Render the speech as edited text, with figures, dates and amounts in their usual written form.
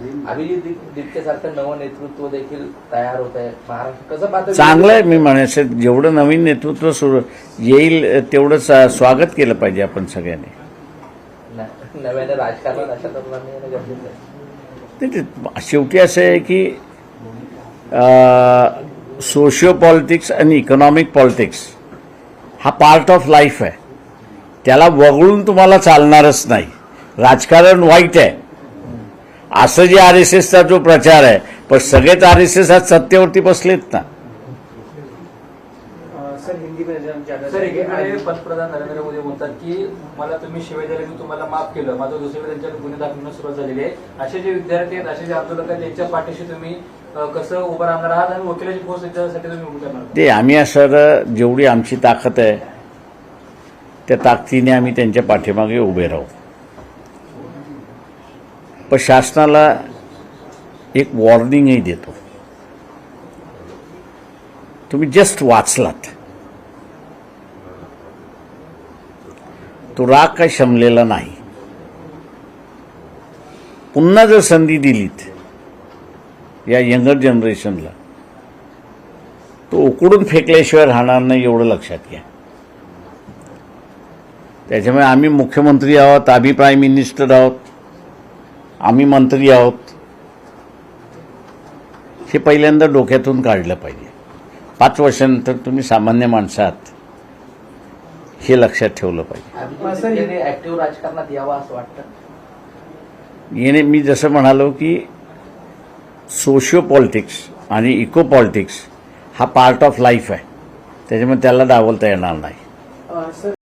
अभिजित दीपकेसारखं नवं नेतृत्व देखील तयार होत आहे महाराष्ट्र कसं पाहतं? चांगलं आहे. मी म्हणायचं जेवढं नवीन नेतृत्व सुरू येईल तेवढं स्वागत केलं पाहिजे आपण सगळ्यांनी. नव्याने राजकारणात अशा तरुणांनी येणं गरजेचं आहे. शेवटी असं आहे की सोशिओ पॉलिटिक्स आणि इकॉनॉमिक पॉलिटिक्स हा पार्ट ऑफ लाईफ आहे. त्याला वगळून तुम्हाला चालणारच नाही. राजकारण वाईट आहे असं जे RSSचा जो प्रचार आहे, पण सगळेच RSS आज सत्तेवरती बसलेत ना. सर एकीकडे पंतप्रधान नरेंद्र मोदी म्हणतात की मला तुम्ही शिवाय दिले मी तुम्हाला माफ केलं, मात्र दुसरीकडे त्यांच्यावर गुन्हे दाखल सुरुवात झालेली आहे. असे जे विद्यार्थी आहेत, असे जे आंदोलक आहेत, त्यांच्या पाठीशी तुम्ही कसं उभं राहणार आहात आणि वकिलाची पोस्ट त्यांच्यासाठी तुम्ही उभी करणार? ते आम्ही असं जेवढी आमची ताकद आहे त्या ताकदीने आम्ही त्यांच्या पाठीमागे उभे राहू. पण शासनाला एक वॉर्निंगही देतो. तुम्ही जस्ट वाचलात, तो राग काही शमलेला नाही. पुन्हा जर संधी दिलीत या यंगर जनरेशनला, तो उकडून फेकल्याशिवाय राहणार नाही, एवढं लक्षात घ्या. त्याच्यामुळे आम्ही मुख्यमंत्री आहोत, आम्ही प्राईम मिनिस्टर आहोत, आम्ही मंत्री आहोत, हे पहिल्यांदा डोक्यातून काढलं पाहिजे. 5 वर्षानंतर तुम्ही सामान्य माणसात हे लक्षात ठेवलं पाहिजे. ऍक्टिव्ह राजकारणात यावं असं वाटतं. येणे मी जसं म्हणालो की सोशिओ पॉलिटिक्स आणि इको पॉलिटिक्स हा पार्ट ऑफ लाईफ आहे. त्याच्यामुळे त्याला डावलता येणार नाही.